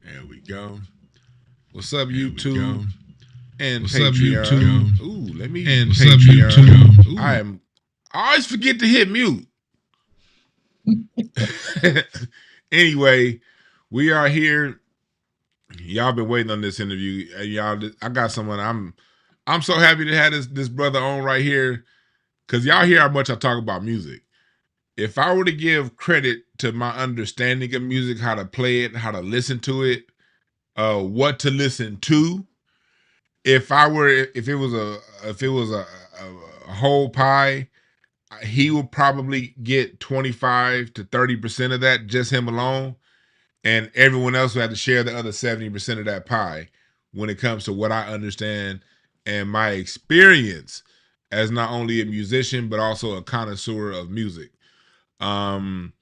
There we go. What's up, There we go. YouTube and What's up, Patreon? YouTube? Ooh, let me And what's up, Patreon. YouTube? Ooh. I always forget to hit mute. Anyway, we are here. Y'all been waiting on this interview. Y'all, I got someone. I'm so happy to have this brother on right here, because y'all hear how much I talk about music. If I were to give credit to my understanding of music, how to play it, how to listen to it, what to listen to, if it was a whole pie, he would probably get 25 to 30% of that, just him alone, and everyone else would have to share the other 70% of that pie when it comes to what I understand and my experience as not only a musician but also a connoisseur of music. Um,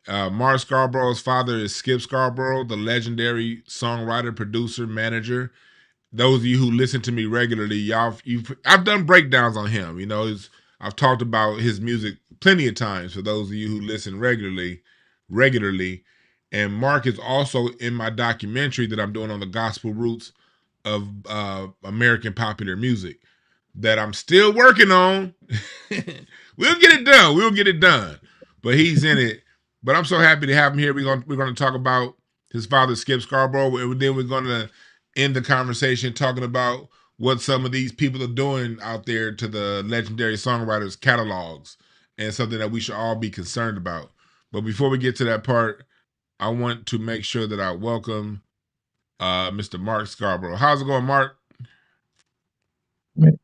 Marc Scarborough's father is Skip Scarborough, the legendary songwriter, producer, manager. Those of you who listen to me regularly, I've done breakdowns on him. You know, I've talked about his music plenty of times for those of you who listen regularly. And Marc is also in my documentary that I'm doing on the gospel roots of American popular music that I'm still working on. We'll get it done. We'll get it done. But he's in it. But I'm so happy to have him here. We're gonna talk about his father, Skip Scarborough, and then we're gonna end the conversation talking about what some of these people are doing out there to the legendary songwriters' catalogs, and something that we should all be concerned about. But before we get to that part, I want to make sure that I welcome Mr. Marc Scarborough. How's it going, Marc? Man,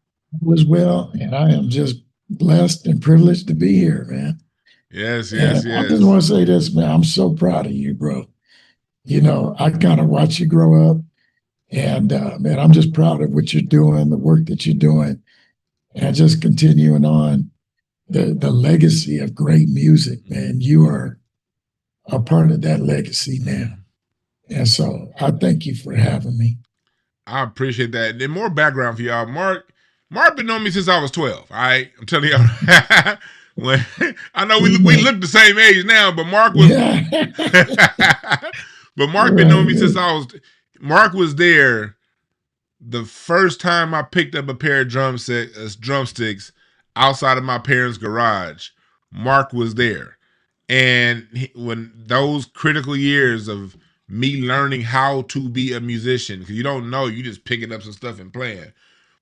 all is well, and I am just blessed and privileged to be here, man. Yes. I just want to say this, man. I'm so proud of you, bro. You know, I kind of watched you grow up, and man, I'm just proud of what you're doing, the work that you're doing, and just continuing on the legacy of great music, man. You are a part of that legacy now, and so I thank you for having me. I appreciate that. And more background for y'all. Marc been knowing me since I was 12. All right, I'm telling y'all. When I know we look the same age now, but Marc was, but Marc been knowing me since Marc was there the first time I picked up a pair of drumsticks outside of my parents' garage. Marc was there, and when those critical years of me learning how to be a musician, because you don't know, you just picking up some stuff and playing.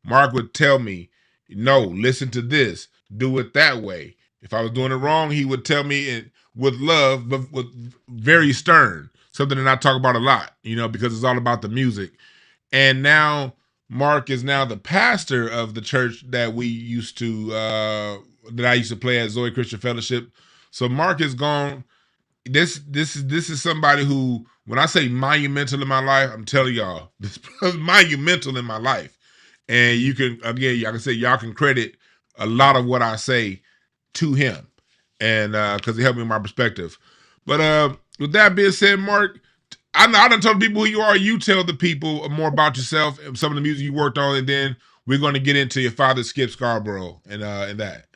Marc would tell me, no, listen to this, do it that way. If I was doing it wrong, he would tell me it with love, but with very stern, something that I talk about a lot, you know, because it's all about the music. And now Marc is now the pastor of the church that I used to play at Zoe Christian Fellowship. So Marc is gone. This is somebody who, when I say monumental in my life, I'm telling y'all, this is monumental in my life. And you can, again, y'all can say, y'all can credit a lot of what I say to him, and because he helped me in my perspective. But with that being said, Marc, I done told people who you are. You tell the people more about yourself and some of the music you worked on, and then we're going to get into your father, Skip Scarborough, and that.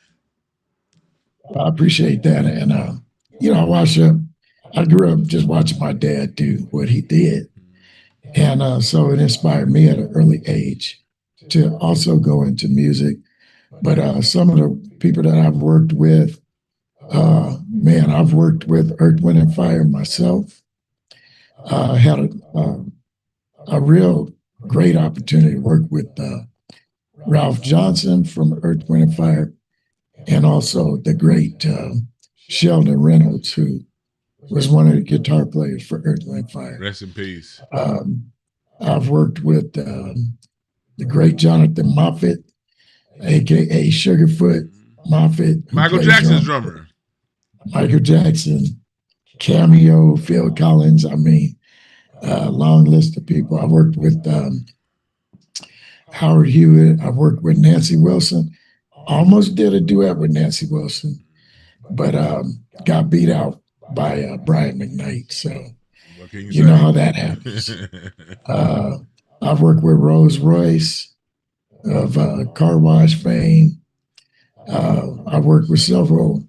I appreciate that, and you know, I grew up just watching my dad do what he did. And so it inspired me at an early age to also go into music. But some of the people that I've worked with, man, I've worked with Earth, Wind, and Fire myself. Had a real great opportunity to work with Ralph Johnson from Earth, Wind, and Fire, and also the great Sheldon Reynolds, who was one of the guitar players for Earth, Wind, and Fire. Rest in peace. I've worked with the great Jonathan Moffett, aka Sugarfoot Moffett. Michael Jackson's drummer. Michael Jackson, Cameo, Phil Collins. I mean, long list of people. I've worked with Howard Hewitt. I've worked with Nancy Wilson. Almost did a duet with Nancy Wilson, but got beat out by Brian McKnight. So you know how that happens. I've worked with Rose Royce of Car Wash fame. I've worked with several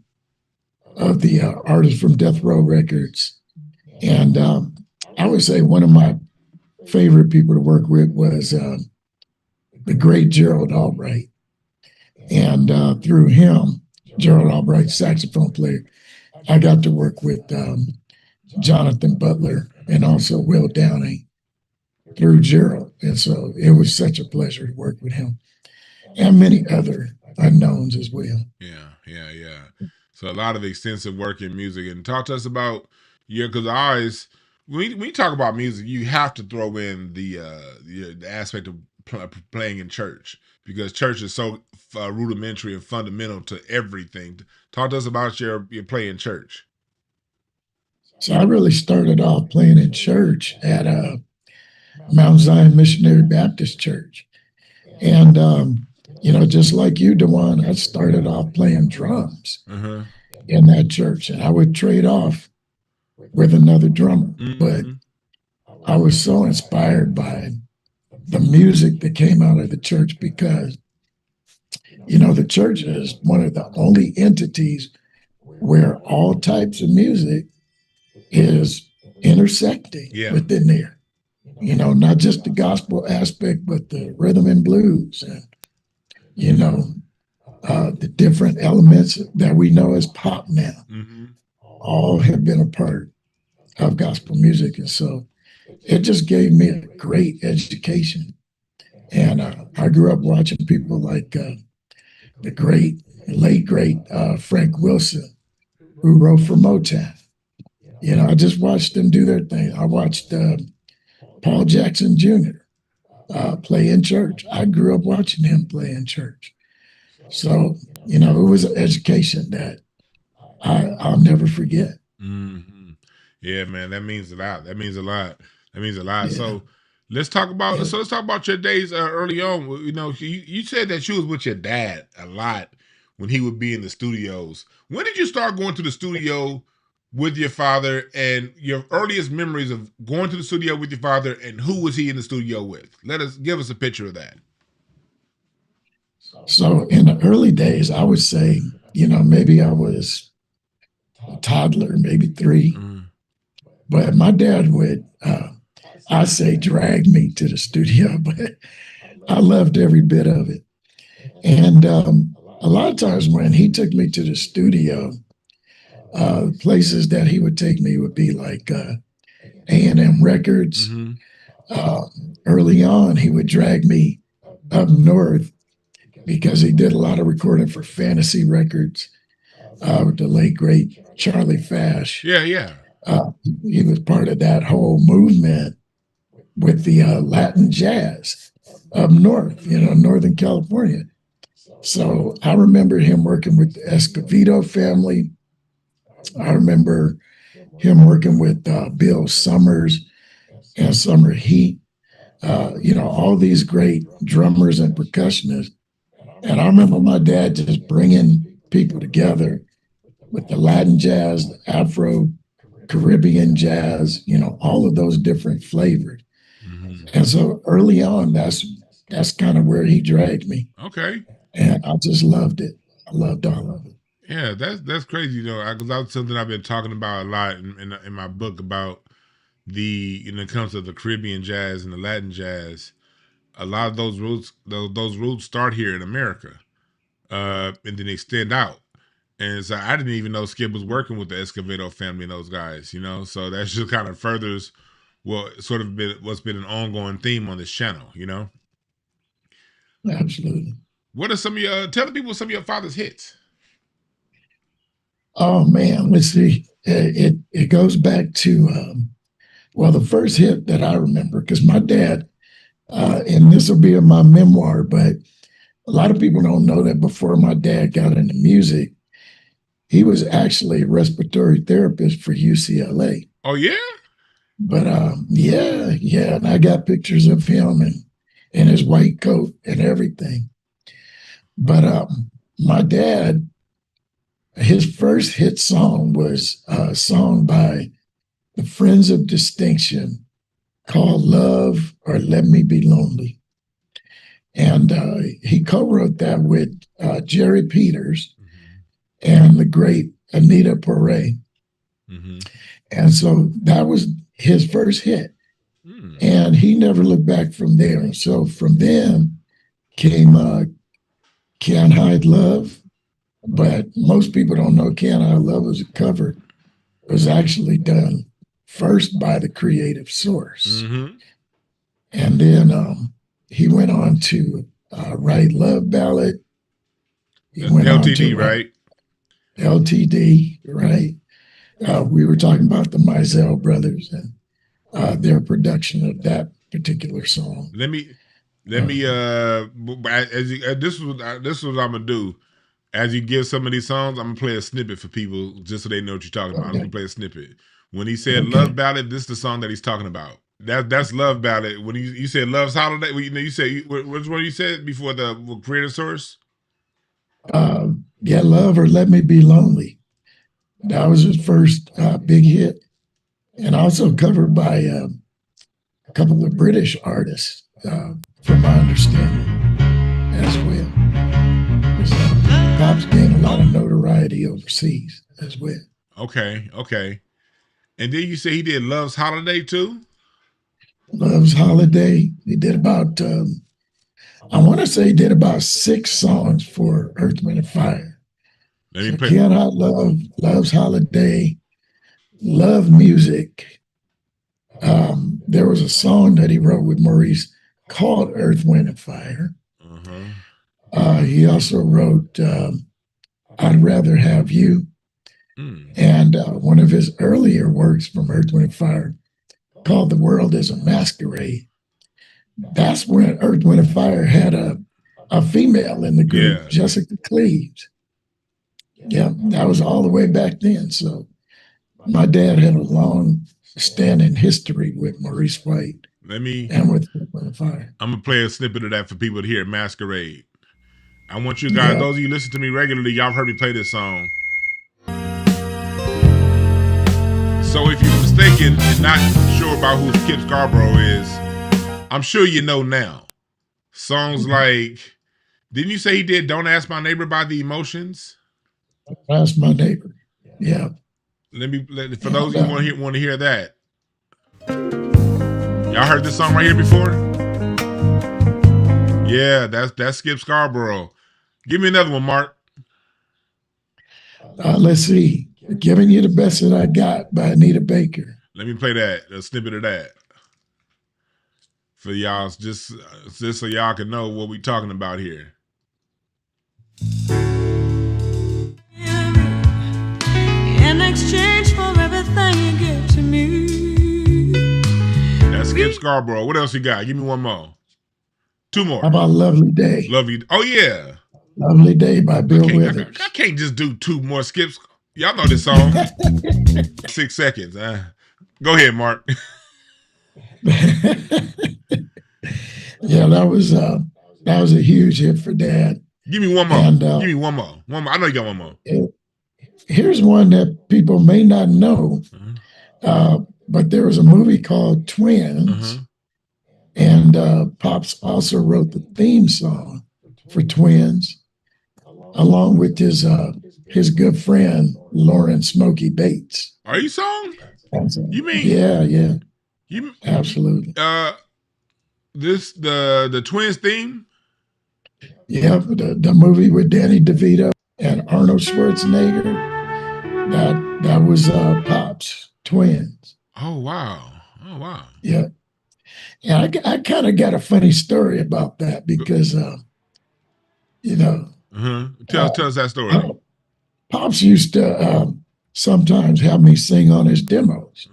of the artists from Death Row Records. And I would say one of my favorite people to work with was the great Gerald Albright. And through him, Gerald Albright, saxophone player, I got to work with Jonathan Butler and also Will Downing through Gerald. And so it was such a pleasure to work with him and many other unknowns as well. Yeah. So a lot of extensive work in music. And talk to us about because I always when you talk about music, you have to throw in the aspect of playing in church because church is so rudimentary and fundamental to everything. Talk to us about your play in church. So I really started off playing in church at Mount Zion Missionary Baptist Church. And, just like you, Dewan, I started off playing drums in that church. And I would trade off with another drummer. But I was so inspired by the music that came out of the church because, the church is one of the only entities where all types of music is intersecting within there. Not just the gospel aspect, but the rhythm and blues and, the different elements that we know as pop now, all have been a part of gospel music. And so it just gave me a great education. And I grew up watching people like the late great Frank Wilson, who wrote for Motown. I just watched them do their thing. I watched Paul Jackson Jr. Play in church. I grew up watching him play in church. So, it was an education that I'll never forget. Yeah, man, that means a lot. That means a lot. Yeah. So let's talk about your days early on. You said that you was with your dad a lot when he would be in the studios. When did you start going to the studio with your father, and your earliest memories of going to the studio with your father, and who was he in the studio with? Give us a picture of that. So in the early days, I would say, maybe I was a toddler, maybe 3. But my dad would, I say, drag me to the studio, but I loved every bit of it. And a lot of times when he took me to the studio, places that he would take me would be like A&M Records. Early on, he would drag me up north because he did a lot of recording for Fantasy Records with the late, great Charlie Fash. Yeah. He was part of that whole movement with the Latin jazz up north, Northern California. So I remember him working with the Escovedo family. I remember him working with Bill Summers and Summer Heat, all these great drummers and percussionists. And I remember my dad just bringing people together with the Latin jazz, the Afro Caribbean jazz, all of those different flavors. And so early on, that's kind of where he dragged me. Okay. And I just loved it. I loved all of it. Yeah, that's crazy, because that's something I've been talking about a lot in my book about when it comes to the Caribbean jazz and the Latin jazz. A lot of those roots start here in America, and then extend out. And so I didn't even know Skip was working with the Escovedo family and those guys, So that just kind of furthers what's been an ongoing theme on this channel, Absolutely. What are tell the people some of your father's hits? Oh man, let's see. It goes back to the first hit that I remember, because my dad, and this will be in my memoir, but a lot of people don't know that before my dad got into music, he was actually a respiratory therapist for UCLA. Oh yeah? But yeah, and I got pictures of him and his white coat and everything. But my dad, his first hit song was a song by the Friends of Distinction called Love or Let Me Be Lonely. And he co-wrote that with Jerry Peters and the great Anita Puré. And so that was his first hit. Mm. And he never looked back from there. And so from them came Can't Hide Love. But most people don't know Can't Hide Love was a cover. It was actually done first by the creative source. Mm-hmm. And then he went on to write Love Ballad. He That's went on L.T.D, to write right? L.T.D, right? We were talking about the Mizell brothers and their production of that particular song. Let me as you, this was what I'm gonna do. As you give some of these songs, I'm gonna play a snippet for people just so they know what you're talking about. I'm gonna play a snippet. When he said Love Ballad, this is the song that he's talking about. That's Love Ballad. When you said Love's Holiday, you said which one you said before the creative source? Yeah, Love or Let Me Be Lonely. That was his first big hit, and also covered by a couple of British artists, from my understanding, as well. Pops gained a lot of notoriety overseas as well. Okay. And then you say he did Love's Holiday too? Love's Holiday. He did about, I want to say he did about 6 songs for Earth, Wind, and Fire. So Can't Hide Love, Love's Holiday, Love Music. There was a song that he wrote with Maurice called Earth, Wind, and Fire. He also wrote I'd Rather Have You. And one of his earlier works from Earth, Wind, and Fire called The World is a Masquerade. That's when Earth, Wind, and Fire had a female in the group, Jessica Cleaves. Yeah, that was all the way back then. So my dad had a long standing history with Maurice White and with Earth, Wind, and Fire. I'm going to play a snippet of that for people to hear, Masquerade. I want you guys, those of you who listen to me regularly, y'all have heard me play this song. So if you're mistaken and not sure about who Skip Scarborough is, I'm sure you know now. Songs like, didn't you say he did Don't Ask My Neighbor by the Emotions? Ask My Neighbor, yeah. For those of you who want to hear that. Y'all heard this song right here before? Yeah, that's Skip Scarborough. Give me another one, Mark. Let's see. Giving You the Best That I Got by Anita Baker. Let me play that, a snippet of that. For y'all, just so y'all can know what we're talking about here. In exchange for everything you give to me. That's Skip Scarborough. What else you got? Give me one more. 2 more. How about Lovely Day? Oh, yeah. Lovely Day by Bill Withers. I can't just do 2 more Skips. Y'all know this song. 6 seconds. Go ahead, Mark. Yeah, that was a huge hit for Dad. Give me one more. Give me one more. I know you got one more. Here's one that people may not know, but there was a movie called Twins, and Pops also wrote the theme song for Twins, along with his good friend Lauren Smokey Bates. Are you song? You mean? Yeah. Absolutely. The Twins theme? Yeah, the movie with Danny DeVito and Arnold Schwarzenegger. That was Pops Twins. Oh wow. Yeah. And I kind of got a funny story about that because Tell us that story. Pops used to sometimes have me sing on his demos.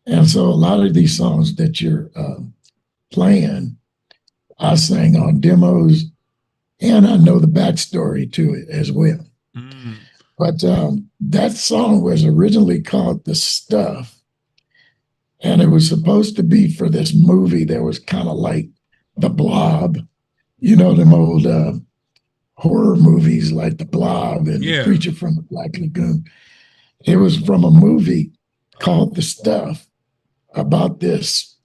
And so a lot of these songs that you're playing, I sang on demos, and I know the backstory to it as well. But that song was originally called The Stuff, and it was supposed to be for this movie that was kind of like The Blob, them old horror movies like The Blob and The Creature from the Black Lagoon. It was from a movie called The Stuff about this,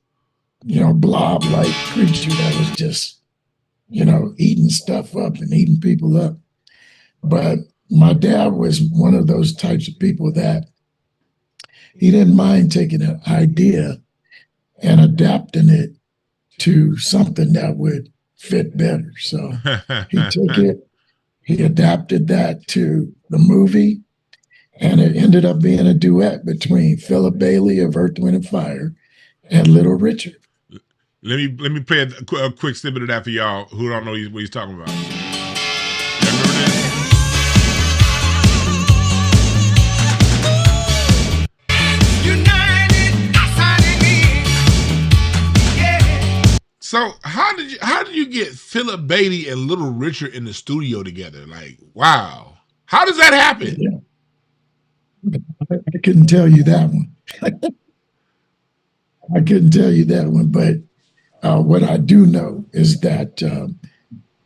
blob-like creature that was just, eating stuff up and eating people up. But my dad was one of those types of people that he didn't mind taking an idea and adapting it to something that would fit better. So he took it, he adapted that to the movie, and it ended up being a duet between Philip Bailey of Earth, Wind and Fire and Little Richard. Let me play a quick snippet of that for y'all who don't know what he's talking about. Remember this? So how did you get Philip Bailey and Little Richard in the studio together? Like, wow, how does that happen? Yeah. I couldn't tell you that one. I couldn't tell you that one, but what I do know is that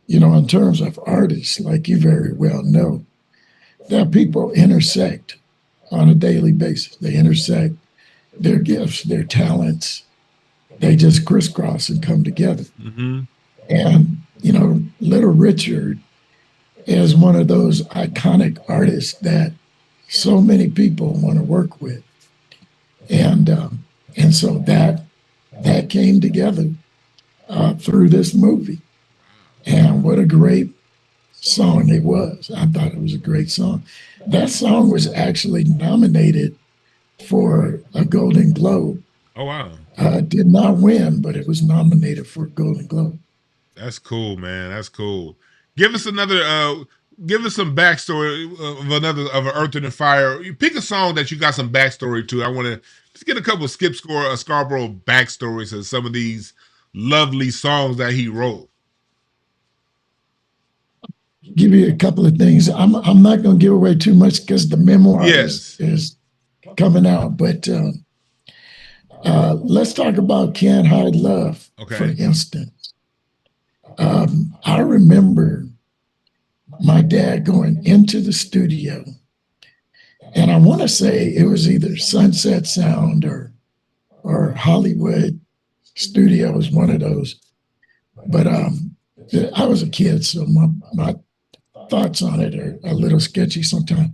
in terms of artists, like you very well know, that people intersect on a daily basis. They intersect their gifts, their talents. They just crisscross and come together. Mm-hmm. And, Little Richard is one of those iconic artists that so many people want to work with. And so that came together through this movie. And what a great song it was. I thought it was a great song. That song was actually nominated for a Golden Globe. Oh, wow. Did not win, but it was nominated for a Golden Globe. That's cool, man. That's cool. Give us some backstory of an Earth and Fire. You pick a song that you got some backstory to. I want to just get a couple of Skip Scarborough backstories of some of these lovely songs that he wrote. Give you a couple of things. I'm not going to give away too much because the memoir is coming out. But let's talk about Can't Hide Love, for instance. I remember my dad going into the studio, and I want to say it was either Sunset Sound or Hollywood Studios, one of those. But I was a kid, so my thoughts on it are a little sketchy sometimes.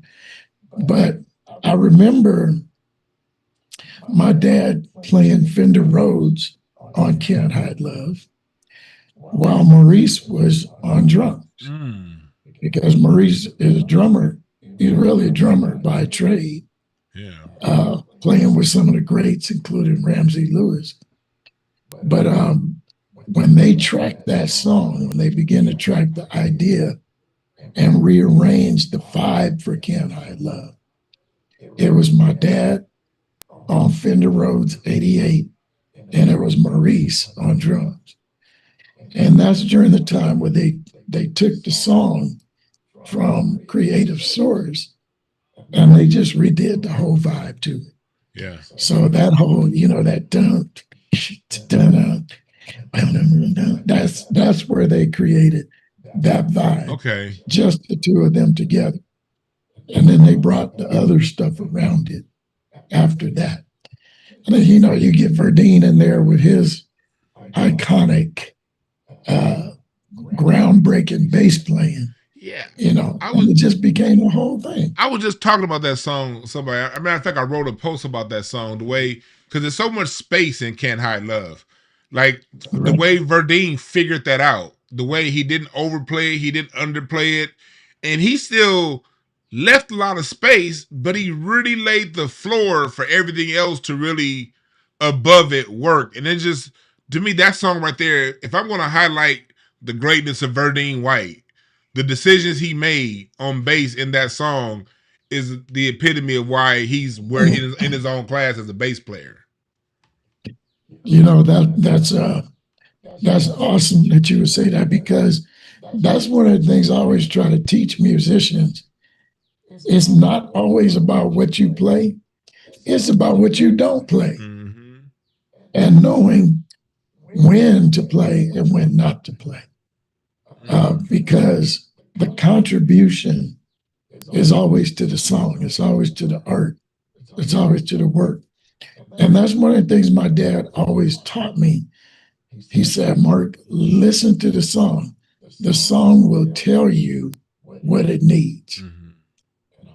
But I remember my dad playing Fender Rhodes on Can't Hide Love while Maurice was on drums. Because Maurice is a drummer. He's really a drummer by trade. Yeah. Playing with some of the greats, including Ramsey Lewis. But when they tracked that song, when they began to track the idea and rearrange the vibe for Can't Hide Love, it was my dad on Fender Rhodes 88, and it was Maurice on drums. And that's during the time where they took the song from Creative Source and they just redid the whole vibe to it. Yeah. So that whole, that dun, that's where they created that vibe. Okay. Just the two of them together. And then they brought the other stuff around it after that. And then, you get Verdine in there with his iconic, groundbreaking bass playing. Yeah. It just became a whole thing. I was just talking about that song. Somebody, as a matter of fact, I wrote a post about that song, because there's so much space in Can't Hide Love. Like the way Verdine figured that out, the way he didn't overplay it, he didn't underplay it, and he still left a lot of space, but he really laid the floor for everything else to really above it work. And it just, to me, that song right there, if I'm going to highlight the greatness of Verdine White, the decisions he made on bass in that song is the epitome of why he's where he is in his own class as a bass player. That's awesome that you would say that, because that's one of the things I always try to teach musicians. It's not always about what you play. It's about what you don't play. Mm-hmm. And knowing when to play and when not to play. Because the contribution is always to the song. It's always to the art. It's always to the work. And that's one of the things my dad always taught me. He said, Mark, listen to the song. The song will tell you what it needs. Mm-hmm.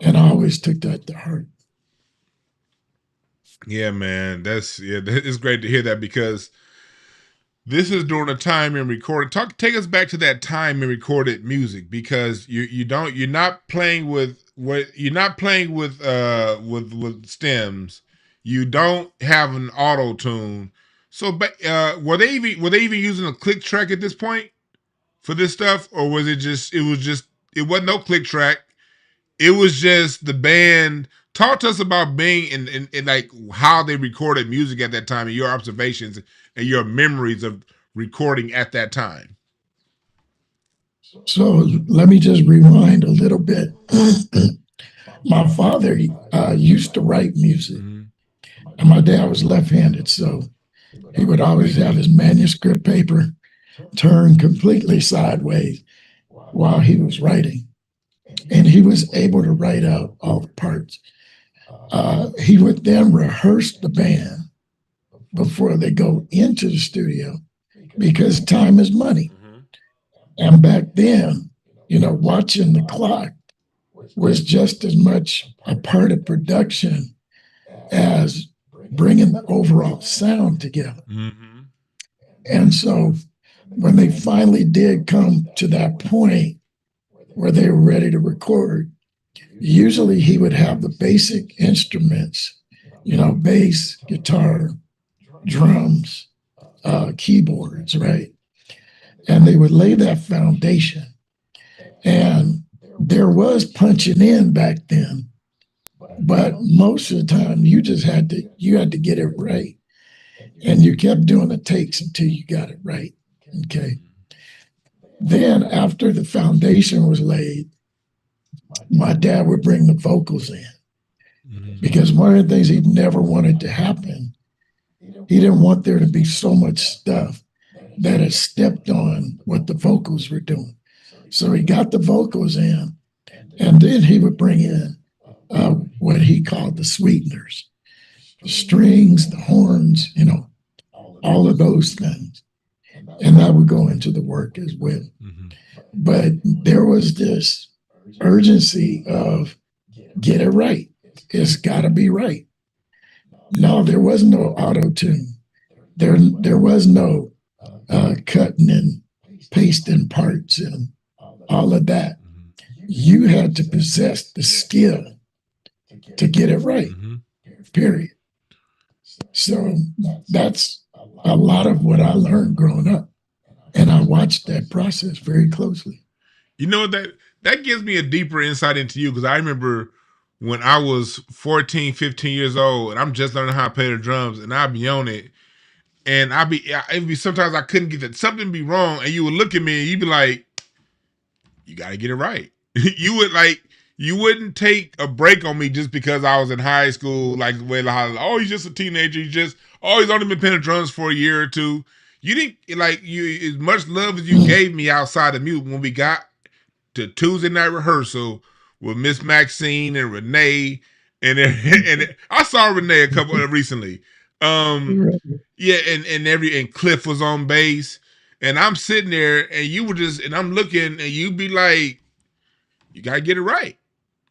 And I always took that to heart. Yeah, man. It's great to hear that because this is during a time in recording. Take us back to that time in recorded music because you're not playing with with stems. You don't have an auto tune. So, but were they even using a click track at this point for this stuff, or was it wasn't no click track. It was just the band. Talk to us about being in like how they recorded music at that time and your observations and your memories of recording at that time. So let me just rewind a little bit. My father used to write music, and my dad was left-handed, so he would always have his manuscript paper turned completely sideways while he was writing, and he was able to write out all the parts. He would then rehearse the band before they go into the studio because time is money. And back then, watching the clock was just as much a part of production as bringing the overall sound together. And so when they finally did come to that point where they were ready to record, usually he would have the basic instruments, bass, guitar, drums, keyboards, right? And they would lay that foundation. And there was punching in back then, but most of the time you had to get it right. And you kept doing the takes until you got it right. Okay. Then after the foundation was laid, my dad would bring the vocals in because one of the things he never wanted to happen, he didn't want there to be so much stuff that it stepped on what the vocals were doing. So he got the vocals in, and then he would bring in what he called the sweeteners, the strings, the horns, all of those things. And that would go into the work as well. But there was this urgency of get it right. It's got to be right. No, there was no auto tune. There was no cutting and pasting parts and all of that. You had to possess the skill to get it right, period. So that's a lot of what I learned growing up. And I watched that process very closely. You know, that gives me a deeper insight into you because I remember when I was 14, 15 years old and I'm just learning how to play the drums and I'd be on it and it'd be sometimes I couldn't get that something be wrong and you would look at me and you'd be like, you got to get it right. You wouldn't take a break on me just because I was in high school, like the way oh, he's just a teenager. He's only been playing the drums for a year or two. You didn't as much love as you gave me outside of music when we got to Tuesday night rehearsal with Miss Maxine and Renee and I saw Renee a couple recently. Yeah, and Cliff was on bass, and I'm sitting there, and you were and I'm looking, and you'd be like, you gotta get it right,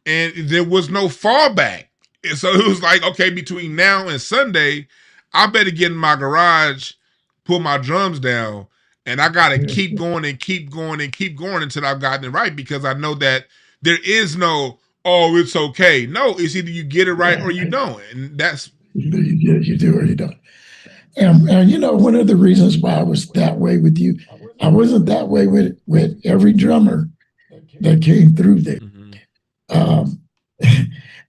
and there was no fallback, and so it was like, okay, between now and Sunday, I better get in my garage, pull my drums down, and I gotta keep going and keep going and keep going until I've gotten it right because I know that there is no, oh, it's okay. No, it's either you get it right or you don't, and that's you do or you don't. And one of the reasons why I was that way with you, I wasn't that way with every drummer that came through there.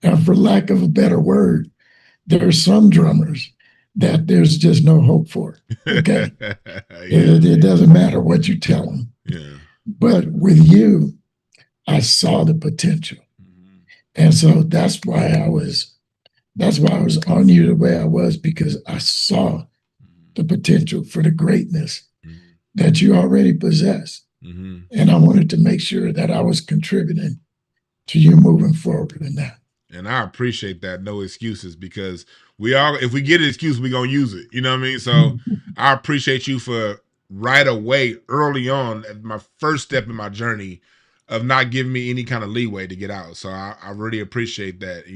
And for lack of a better word, there are some drummers that there's just no hope for. Okay. It doesn't matter what you tell them. Yeah. But with you, I saw the potential. And so that's why I was on you the way I was, because I saw the potential for the greatness that you already possess. And I wanted to make sure that I was contributing to you moving forward in that. And I appreciate that. No excuses, because if we get an excuse, we're going to use it. You know what I mean? So I appreciate you for right away, early on, my first step in my journey of not giving me any kind of leeway to get out. So I really appreciate that.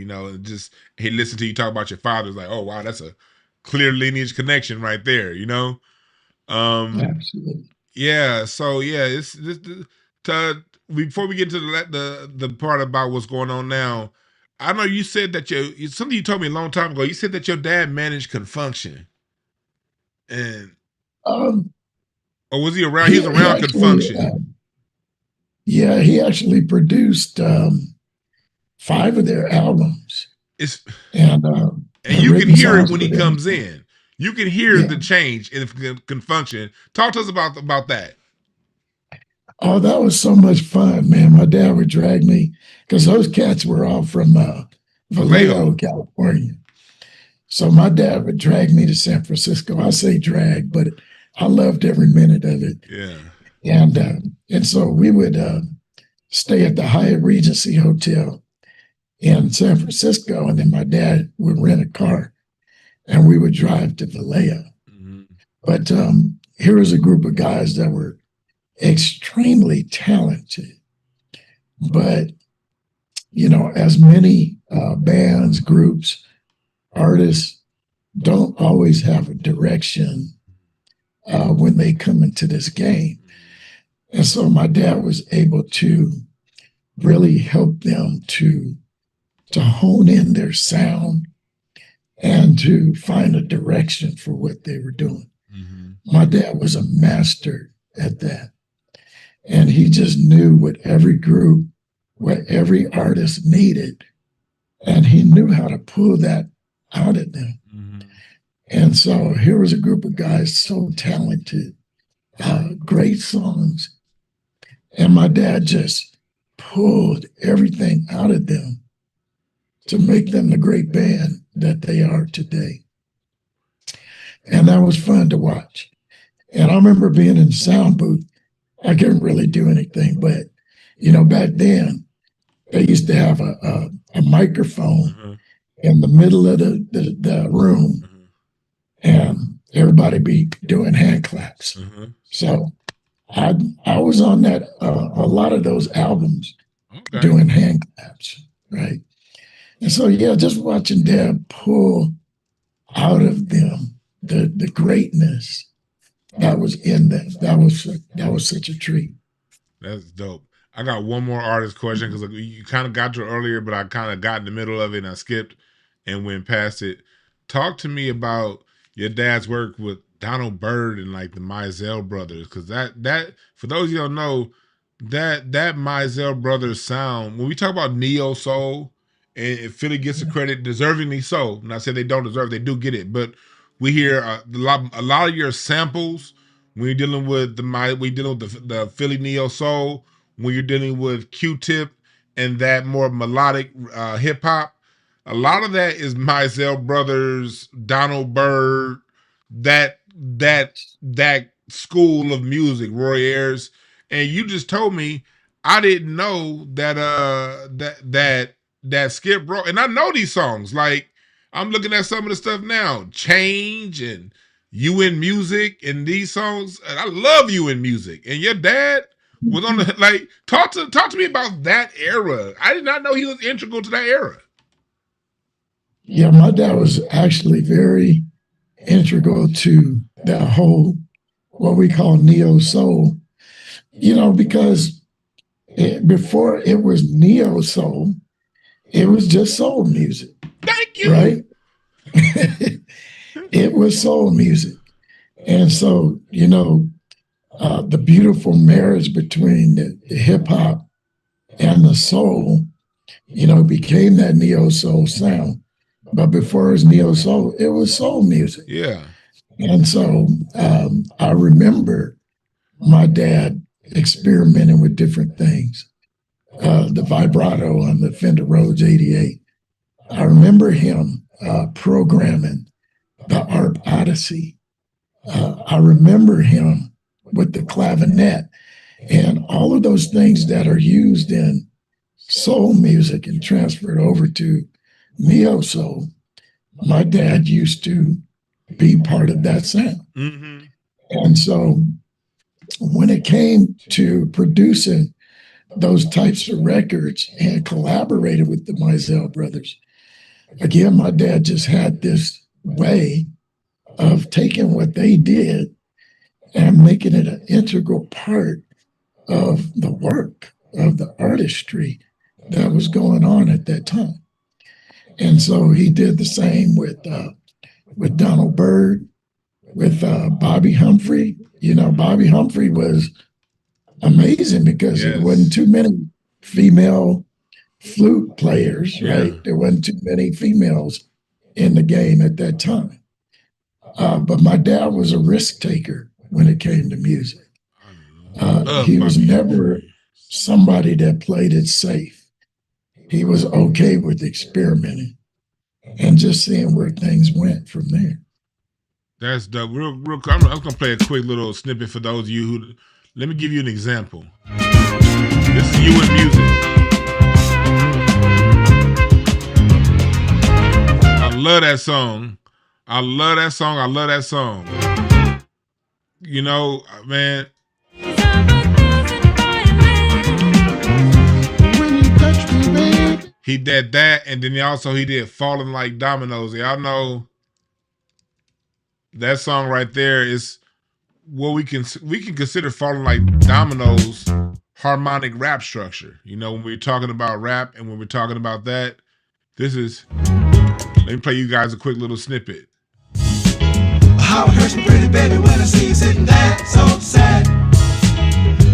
Just he listen to you talk about your father. It's like, oh wow, that's a clear lineage connection right there. Absolutely. Yeah. So yeah, it's this. Before we get to the part about what's going on now, I know you said that something you told me a long time ago. You said that your dad managed Confunction, and Um, or was he around? He was he around actually, Confunction. yeah, he actually produced 5 of their albums It's and you can written hear it songs when for he them. comes in. You can hear Yeah. the change in Confunction. Talk to us about that. Oh, that was so much fun, man. My dad would drag me because those cats were all from Vallejo. Vallejo, California. So my dad would drag me to San Francisco. I say drag, but I loved every minute of it. Yeah. And so we would stay at the Hyatt Regency Hotel in San Francisco, and then my dad would rent a car, and we would drive to Vallejo. Mm-hmm. But here was a group of guys that were extremely talented, but as many bands, groups, artists don't always have a direction when they come into this game. And so my dad was able to really help them to hone in their sound and to find a direction for what they were doing. Mm-hmm. My dad was a master at that. And he just knew what every group, what every artist needed. And he knew how to pull that out of them. Mm-hmm. And so here was a group of guys so talented, great songs. And my dad just pulled everything out of them to make them the great band that they are today. And that was fun to watch. And I remember being in the sound booth. I couldn't really do anything, but back then they used to have a microphone Mm-hmm. in the middle of the room, Mm-hmm. and everybody be doing hand claps. Mm-hmm. So I was on that a lot of those albums, Okay. doing hand claps, right? And so yeah, just watching Dad pull out of them the greatness that was in them. That was such a treat. That's dope. I got one more artist question because you kind of got to it earlier, but I kind of got in the middle of it and I skipped and went past it. Talk to me about your dad's work with Donald Byrd and like the Mizell brothers, because that for those of you don't know, that Mizell brothers sound, when we talk about neo soul, and Philly gets the credit deservingly so. And I said they don't deserve, they do get it, but we hear a lot of your samples when you're dealing with the Philly neo soul, when you're dealing with Q-Tip and that more melodic hip hop. A lot of that is Mizell Brothers, Donald Byrd, that school of music, Roy Ayers. And you just told me I didn't know that Skip Bro, and I know these songs. Like I'm looking at some of the stuff now, Change and You in Music and these songs. And I love You in Music. And your dad was on the like talk to me about that era. I did not know he was integral to that era. Yeah, my dad was actually very integral to that whole what we call neo soul. Because before it was neo soul, it was just soul music. Thank you. Right? It was soul music. And so, the beautiful marriage between the hip hop and the soul, became that neo soul sound. But before it was neo soul, it was soul music. Yeah. And so I remember my dad experimenting with different things. The vibrato on the Fender Rhodes 88. I remember him programming the ARP Odyssey. I remember him with the clavinet and all of those things that are used in soul music and transferred over to neo soul. My dad used to be part of that sound. And so when it came to producing those types of records and collaborated with the Mizell brothers. Again, my dad just had this way of taking what they did and making it an integral part of the work, of the artistry that was going on at that time. And so he did the same with Donald Byrd, with Bobby Humphrey. You know, Bobby Humphrey was amazing because there wasn't too many female flute players, right? There wasn't too many females in the game at that time. But my dad was a risk taker when it came to music. He was never somebody that played it safe. He was okay with experimenting and just seeing where things went from there. That's dope. Real I'm going to play a quick little snippet for those of you who, let me give you an example. This is you in music. I love that song. I love that song. I love that song. You know, man. When you touch me, babe. He did that, and then he did Falling Like Dominoes. Y'all know that song right there is what we can consider Falling Like Dominoes harmonic rap structure. You know, when we're talking about rap and when we're talking about that, this is, let me play you guys a quick little snippet. How it hurts me pretty baby when I see you sitting there so sad.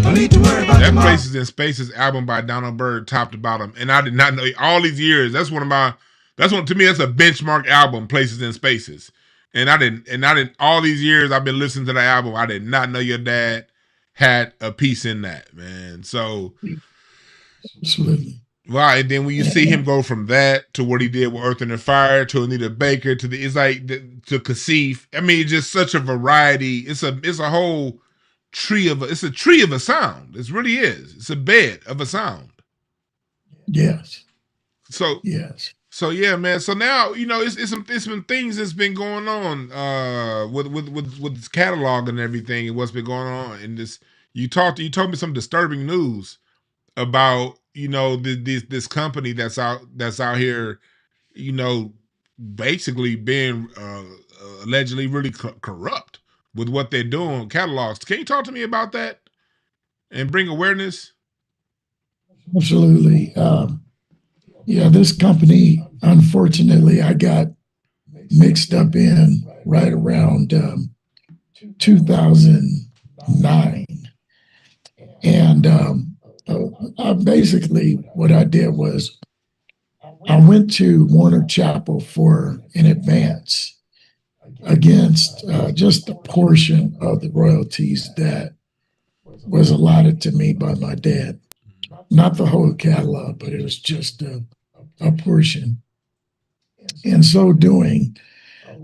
Don't need to worry about that. Places in Spaces album by Donald Byrd, top to bottom, and I did not know all these years. That's one to me. That's a benchmark album, Places in Spaces, and I didn't all these years I've been listening to that album. I did not know your dad had a piece in that, man. So, absolutely. Wow, and then when you see him go from that to what he did with Earth and Fire to Anita Baker to to Kasif. I mean, it's just such a variety. It's a whole tree of a sound. It really is. It's a bed of a sound. Yes. So yes. So yeah, man. So now it's some things that's been going on with this catalog and everything and what's been going on. And this you told me some disturbing news about this company that's out here, basically being allegedly really corrupt with what they're doing catalogs. Can you talk to me about that and bring awareness? Absolutely. This company, unfortunately, I got mixed up in right around 2009, and basically what I did was I went to Warner Chappell for an advance against just a portion of the royalties that was allotted to me by my dad. Not the whole catalog, but it was just a portion. In so doing,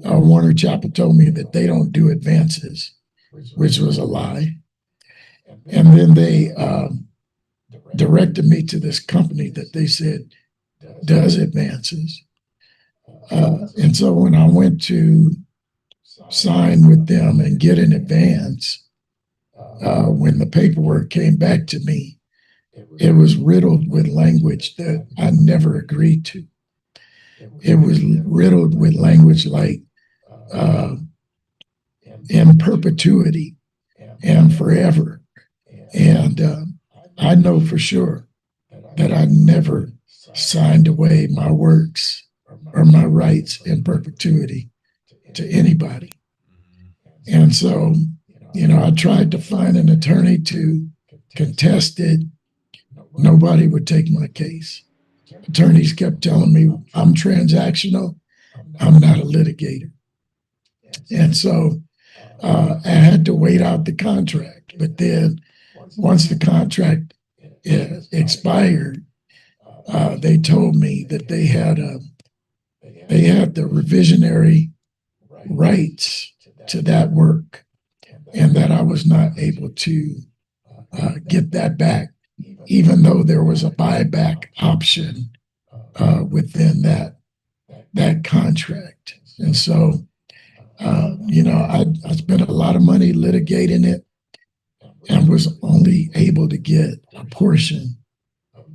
Warner Chappell told me that they don't do advances, which was a lie. And then they directed me to this company that they said does advances. And so when I went to sign with them and get an advance, when the paperwork came back to me, it was riddled with language that I never agreed to. It was riddled with language like in perpetuity and forever. And I know for sure that I never signed away my works or my rights in perpetuity to anybody. And so, I tried to find an attorney to contest it. Nobody would take my case. Attorneys kept telling me I'm transactional. I'm not a litigator. And so I had to wait out the contract. But then once the contract expired, they told me that they had the revisionary rights to that work and that I was not able to get that back, even though there was a buyback option within that contract. And so, I spent a lot of money litigating it and was only able to get a portion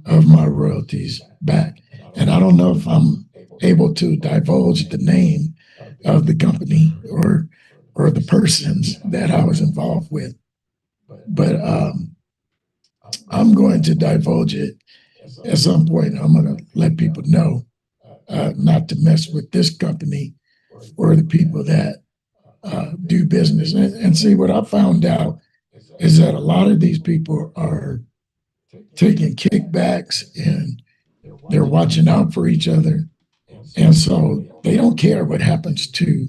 of my royalties back. And I don't know if I'm able to divulge the name of the company or the persons that I was involved with, but I'm going to divulge it at some point. I'm going to let people know not to mess with this company or the people that do business. And see, what I found out is that a lot of these people are taking kickbacks and they're watching out for each other. And so they don't care what happens to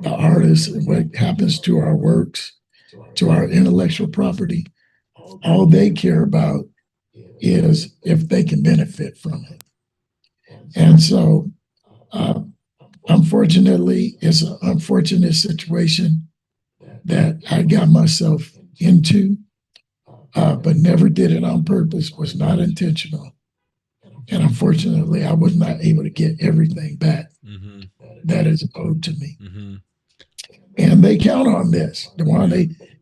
the artists and what happens to our works, to our intellectual property. All they care about is if they can benefit from it. And so, uh, unfortunately, it's an unfortunate situation that I got myself into, but never did it on purpose, was not intentional. And unfortunately, I was not able to get everything back that is owed to me. And they count on this.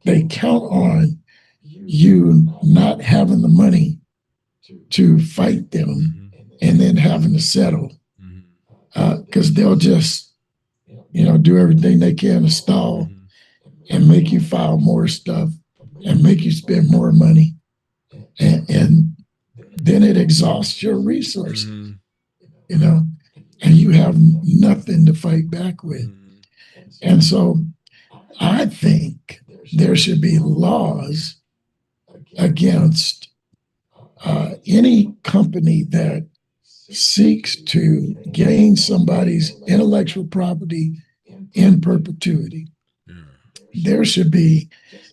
They count on you not having the money to fight them and then having to settle because they'll just, do everything they can to stall and make you file more stuff and make you spend more money. And then it exhausts your resources, and you have nothing to fight back with. And so I think there should be laws against any company that seeks to gain somebody's intellectual property in perpetuity. There should be,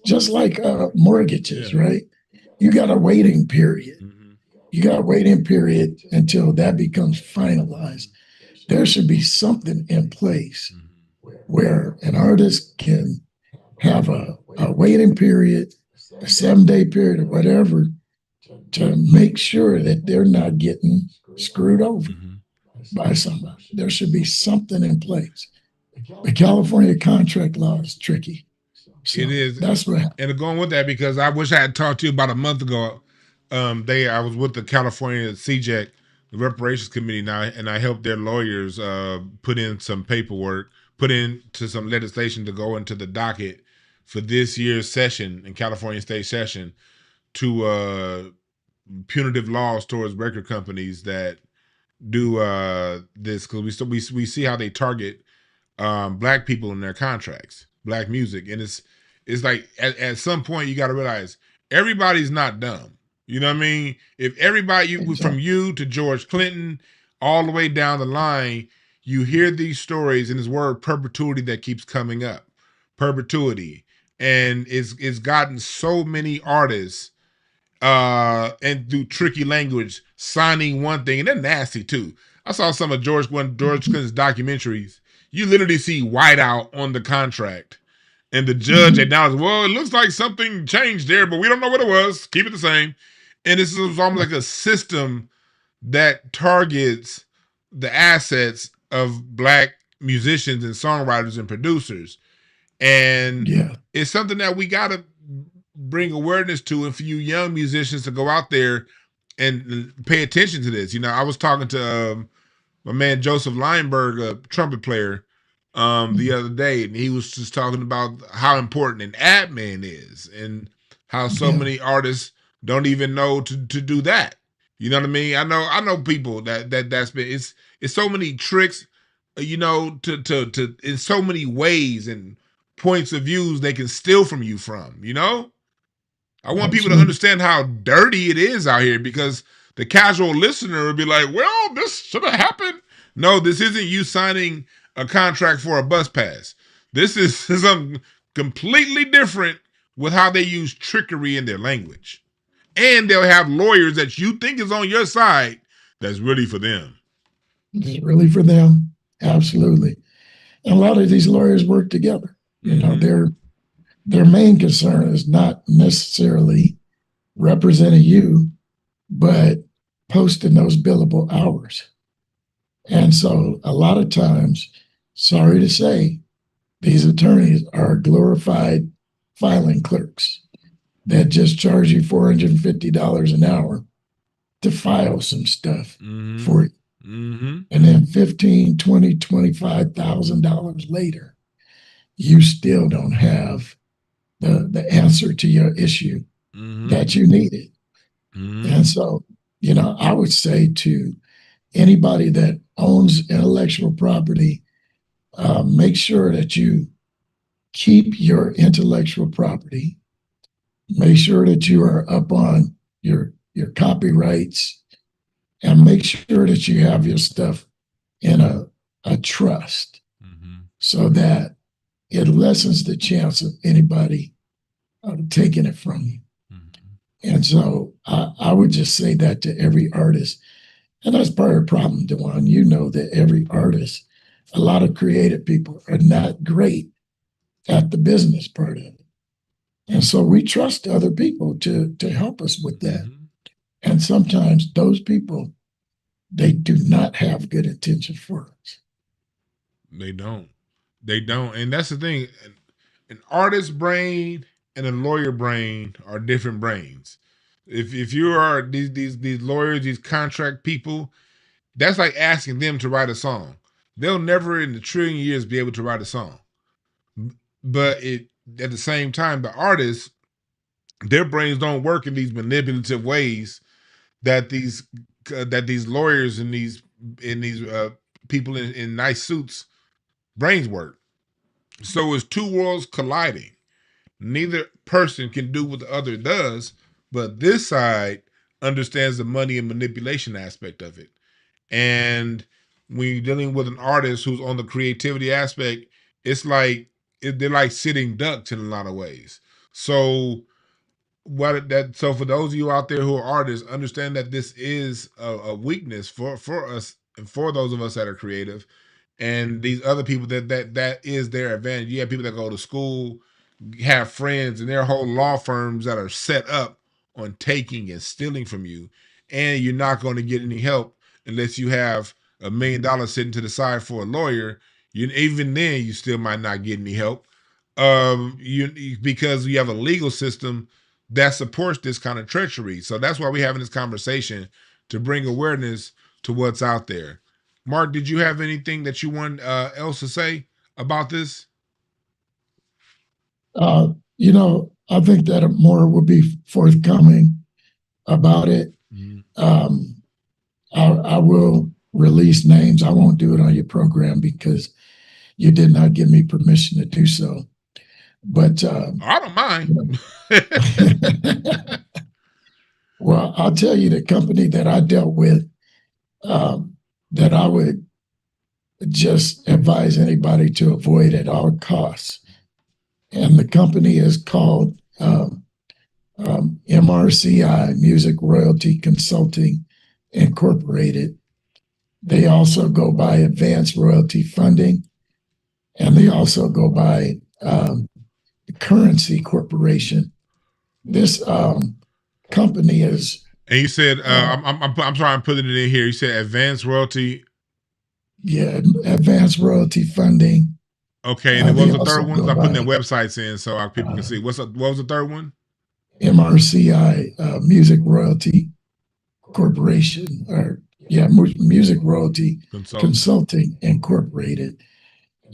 just like mortgages, right? You got a waiting period. You got a waiting period until that becomes finalized. There should be something in place where an artist can have a waiting period, a 7-day period, or whatever, to make sure that they're not getting screwed over by somebody. There should be something in place. The California contract law is tricky. So it is. That's what. And going with that, because I wish I had talked to you about a month ago. I was with the California CJEC, the Reparations Committee now, and I helped their lawyers put in some paperwork, put into some legislation to go into the docket for this year's session in California State Session to punitive laws towards record companies that do this, because we see how they target black people in their contracts, black music, and it's like at some point you got to realize everybody's not dumb. You know what I mean? If everybody, from you to George Clinton, all the way down the line, you hear these stories and this word perpetuity that keeps coming up, perpetuity, and it's gotten so many artists and through tricky language signing one thing, and they're nasty too. I saw some of George Clinton's documentaries. You literally see whiteout on the contract, and the judge acknowledges, well, it looks like something changed there, but we don't know what it was. Keep it the same. And this is almost like a system that targets the assets of black musicians and songwriters and producers. And it's something that we got to bring awareness to, and for you young musicians to go out there and pay attention to this. I was talking to my man Joseph Leinberg, a trumpet player, the other day, and he was just talking about how important an admin is and how so many artists don't even know to do that. You know what I mean? I know people that's been, it's so many tricks, to in so many ways and points of views they can steal from you from, I want people to understand how dirty it is out here, because the casual listener would be like, well, this should have happened. No, this isn't you signing a contract for a bus pass. This is something completely different with how they use trickery in their language. And they'll have lawyers that you think is on your side that's really for them. It's really for them. Absolutely. And a lot of these lawyers work together. Their main concern is not necessarily representing you, but posting those billable hours. And so a lot of times, sorry to say, these attorneys are glorified filing clerks that just charge you $450 an hour to file some stuff Mm-hmm. for you. Mm-hmm. And then 15, 20, $25,000 later, you still don't have the answer to your issue Mm-hmm. that you needed. Mm-hmm. And so, I would say to anybody that owns intellectual property, make sure that you keep your intellectual property. Make sure that you are up on your copyrights, and make sure that you have your stuff in a trust, so that it lessens the chance of anybody taking it from you. And so I would just say that to every artist. And that's part of the problem, Dewan. You know that every artist, a lot of creative people are not great at the business part of it. And so we trust other people to help us with that. And sometimes those people, they do not have good intention for us. They don't. They don't. And that's the thing. An artist brain and a lawyer brain are different brains. If you are these lawyers, these contract people, that's like asking them to write a song. They'll never in a trillion years be able to write a song. But at the same time, the artists, their brains don't work in these manipulative ways that these lawyers and these people in nice suits brains work. So it's two worlds colliding. Neither person can do what the other does, but this side understands the money and manipulation aspect of it. And when you're dealing with an artist who's on the creativity aspect, it's like they're like sitting ducks in a lot of ways. So so for those of you out there who are artists, understand that this is a weakness for us and for those of us that are creative, and these other people that is their advantage. You have people that go to school, have friends, and there are whole law firms that are set up on taking and stealing from you, and you're not going to get any help unless you have $1 million sitting to the side for a lawyer. Even then you still might not get any help, because you have a legal system that supports this kind of treachery. So that's why we're having this conversation, to bring awareness to what's out there. Mark, did you have anything that you want else to say about this? I think that more will be forthcoming about it. I will release names. I won't do it on your program because you did not give me permission to do so. But I don't mind. Well, I'll tell you the company that I dealt with, that I would just advise anybody to avoid at all costs. And the company is called MRCI, Music Royalty Consulting Incorporated. They also go by Advanced Royalty Funding, and they also go by Currency Corporation. This company is. And you said, I'm sorry, I'm putting it in here. You said Advanced Royalty. Yeah, Advanced Royalty Funding. Okay, and then what was the third one? Because I'm putting their websites in so people can see. What was the third one? MRCI, Music Royalty Corporation, or Music Royalty Consulting Incorporated.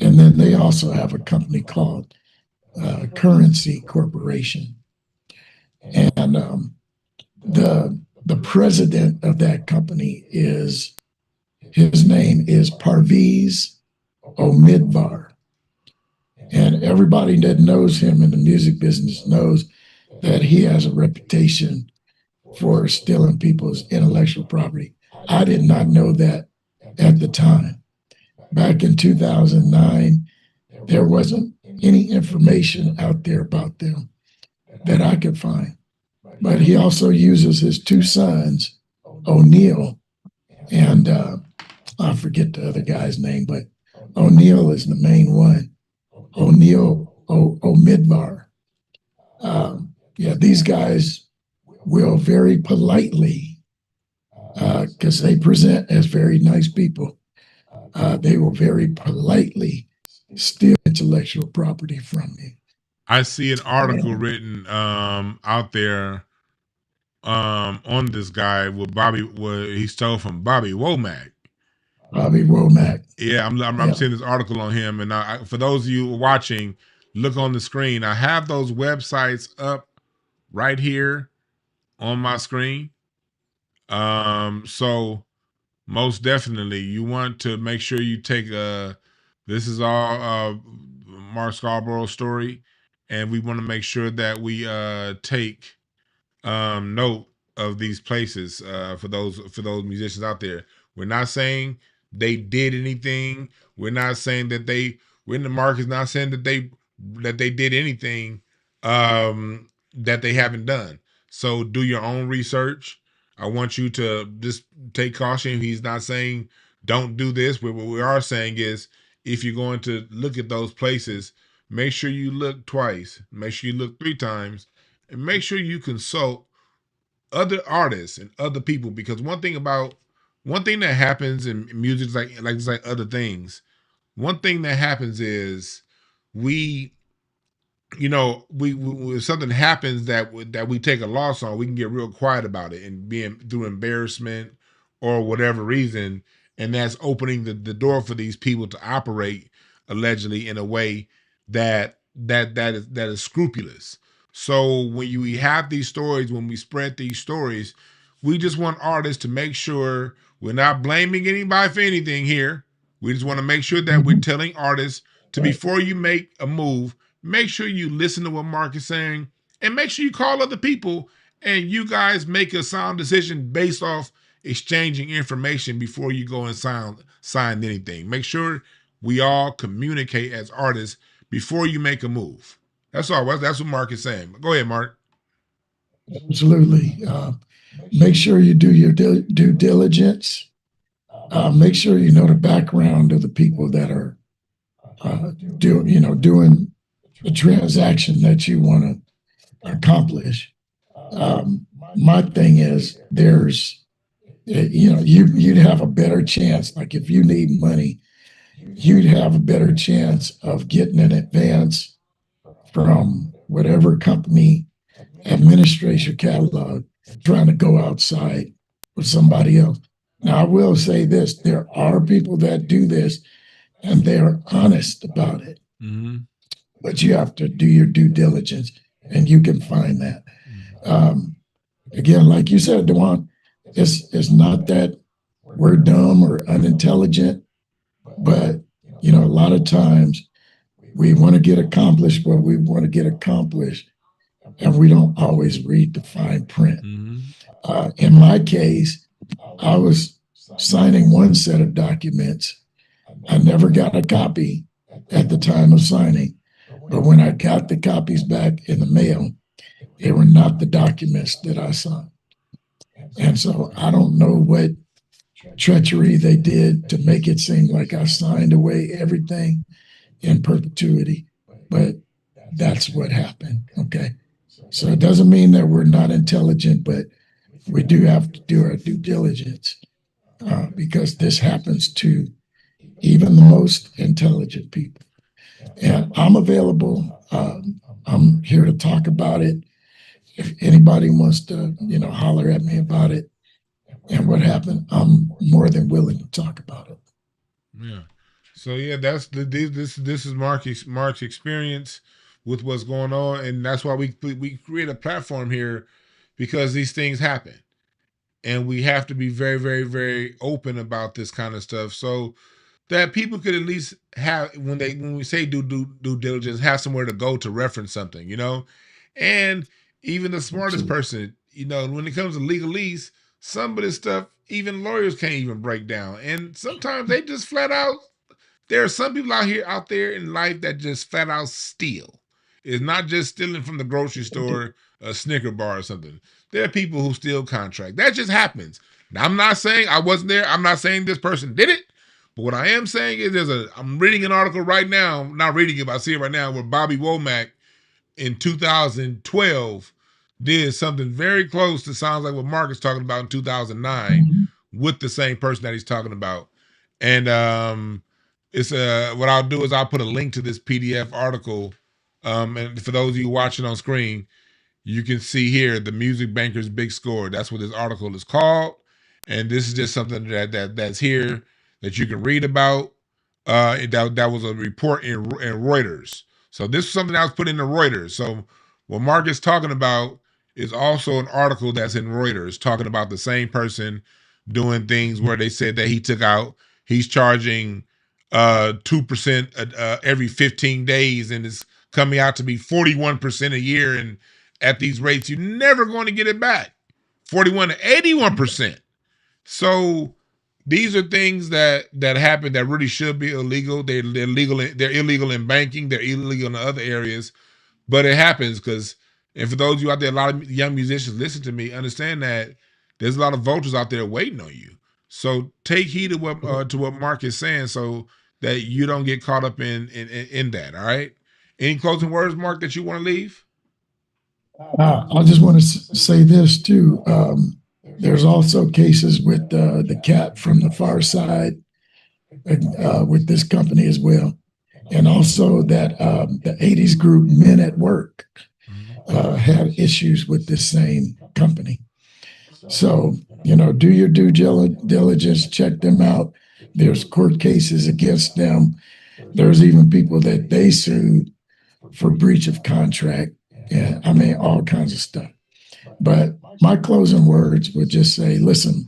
And then they also have a company called Currency Corporation. And the president of that company his name is Parviz Omidvar. And everybody that knows him in the music business knows that he has a reputation for stealing people's intellectual property. I did not know that at the time. Back in 2009, there wasn't any information out there about them that I could find. But he also uses his two sons, O'Neill, and I forget the other guy's name, but O'Neill is the main one. O'Neill Omidvar. These guys will very politely, because they present as very nice people, they will very politely steal intellectual property from me. I see an article written out there on this guy with Bobby, what he stole from Bobby Womack. Bobby Womack. Yeah, I'm seeing this article on him, and for those of you watching, look on the screen. I have those websites up right here on my screen. So most definitely, you want to make sure you take this is all Marc Scarborough story, and we want to make sure that we take note of these places for those musicians out there. We're not saying they did anything. We're not saying that they. We're in the market. Not saying that they did anything that they haven't done. So do your own research. I want you to just take caution. He's not saying don't do this, but what we are saying is if you're going to look at those places, make sure you look twice. Make sure you look 3 times, and make sure you consult other artists and other people, because one thing that happens in music is like other things. One thing that happens is we we if something happens that we take a loss on, we can get real quiet about it and being through embarrassment or whatever reason, and that's opening the door for these people to operate allegedly in a way that is scrupulous. So when we have these stories, when we spread these stories, we just want artists to make sure we're not blaming anybody for anything here. We just want to make sure that we're telling artists to, before you make a move, make sure you listen to what Marc is saying, and make sure you call other people and you guys make a sound decision based off exchanging information before you go and sign anything. Make sure we all communicate as artists before you make a move. That's all. That's what Marc is saying. Go ahead, Marc. Absolutely. Make sure you do your due diligence. Make sure you know the background of the people that are doing the transaction that you want to accomplish. My thing is, you'd have a better chance. Like if you need money, you'd have a better chance of getting an advance from whatever company administrates your catalog, trying to go outside with somebody else. Now, I will say this: there are people that do this, and they are honest about it. Mm-hmm. But you have to do your due diligence, and you can find that. Again, like you said, Dewan, it's not that we're dumb or unintelligent, but a lot of times we want to get accomplished what we want to get accomplished, and we don't always read the fine print. In my case, I was signing one set of documents. I never got a copy at the time of signing, but when I got the copies back in the mail, they were not the documents that I signed. And so I don't know what treachery they did to make it seem like I signed away everything in perpetuity, but that's what happened. Okay. So it doesn't mean that we're not intelligent, but we do have to do our due diligence because this happens to even the most intelligent people. And I'm available. I'm here to talk about it. If anybody wants to, holler at me about it and what happened, I'm more than willing to talk about it. Yeah. So yeah, that's this is Marc's experience with what's going on, and that's why we create a platform here, because these things happen, and we have to be very, very, very open about this kind of stuff, so that people could at least have, when we say due diligence, have somewhere to go to reference something, and even the smartest person, when it comes to legalese, some of this stuff even lawyers can't even break down, and sometimes they just flat out. There are some people out there in life that just flat out steal. It's not just stealing from the grocery store, a Snicker bar or something. There are people who steal contract. That just happens. Now, I'm not saying I wasn't there. I'm not saying this person did it. But what I am saying is I'm reading an article right now, not reading it, but I see it right now, where Bobby Womack in 2012 did something very close to, sounds like what Marc is talking about, in 2009 with the same person that he's talking about. And it's what I'll do is I'll put a link to this PDF article. And for those of you watching on screen, you can see here the Music Banker's Big Score. That's what this article is called, and this is just something that's here that you can read about. That was a report in Reuters. So this is something that was put in the Reuters. So what Mark is talking about is also an article that's in Reuters talking about the same person doing things where they said that he took out. He's charging 2% every 15 days, and it's coming out to be 41% a year. And at these rates, you're never going to get it back. 41 to 81%. So these are things that happen that really should be illegal. They're legal. They're illegal in banking. They're illegal in other areas. But it happens because, and for those of you out there, a lot of young musicians listen to me, understand that there's a lot of vultures out there waiting on you. So take heed to what Mark is saying, so that you don't get caught up in that. All right. Any closing words, Mark, that you want to leave? I just want to say this too. There's also cases with the cat from the far side with this company as well. And also that the 80s group Men at Work had issues with this same company. So, do your due diligence, check them out. There's court cases against them. There's even people that they sued for breach of contract. And I mean, all kinds of stuff. But my closing words would just say, listen,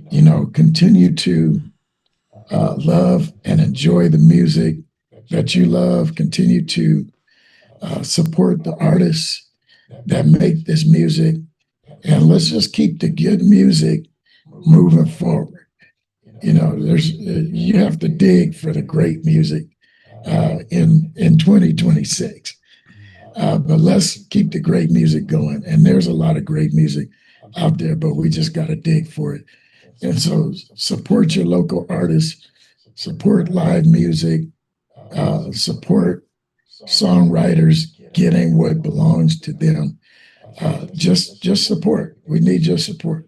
continue to love and enjoy the music that you love. Continue to support the artists that make this music. And let's just keep the good music moving forward. You have to dig for the great music in 2026. But let's keep the great music going. And there's a lot of great music out there, but we just got to dig for it. And so support your local artists, support live music, support songwriters getting what belongs to them. Just support. We need your support.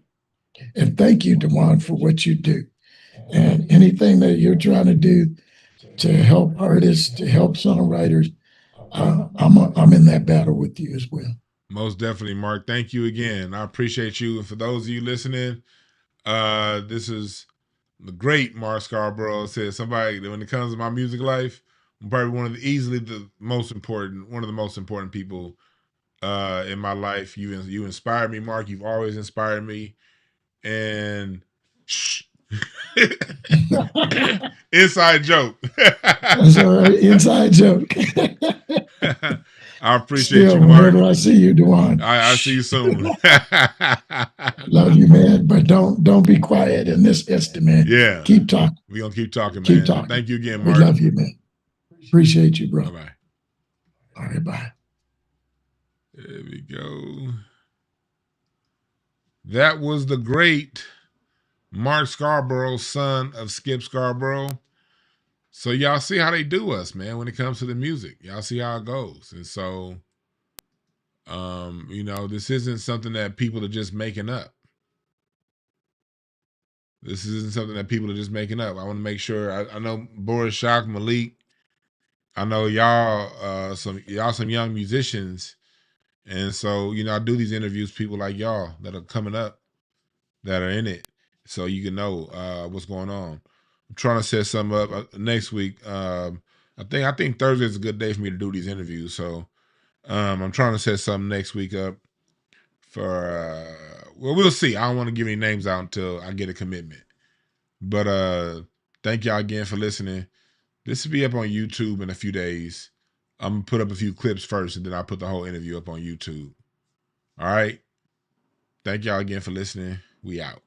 And thank you, Dewan, for what you do. And anything that you're trying to do to help artists, to help songwriters, I'm in that battle with you as well. Most definitely, Mark. Thank you again. I appreciate you. And for those of you listening, this is the great Marc Scarborough. Said somebody that when it comes to my music life, I'm probably one of the most important people in my life. You inspire me, Mark. You've always inspired me. And shh. Inside joke. Inside joke. I appreciate you, Mark. Whenever I see you, Dewan. I see you soon. Love you, man. But don't be quiet in this instant, man. Yeah. Keep talking. We're gonna keep talking, man. Keep talking. Thank you again, Mark. We love you, man. Appreciate you, bro. Bye-bye. All right, bye. There we go. That was the great Marc Scarborough, son of Skip Scarborough. So y'all see how they do us, man, when it comes to the music. Y'all see how it goes. And so, this isn't something that people are just making up. This isn't something that people are just making up. I want to make sure. I know Boris Shock, Malik. I know y'all, some young musicians, and so I do these interviews. People like y'all that are coming up, that are in it, so you can know what's going on. I'm trying to set something up next week. I think Thursday is a good day for me to do these interviews. So I'm trying to set something next week up for. Well, we'll see. I don't want to give any names out until I get a commitment. But thank y'all again for listening. This will be up on YouTube in a few days. I'm gonna put up a few clips first, and then I'll put the whole interview up on YouTube. All right. Thank y'all again for listening. We out.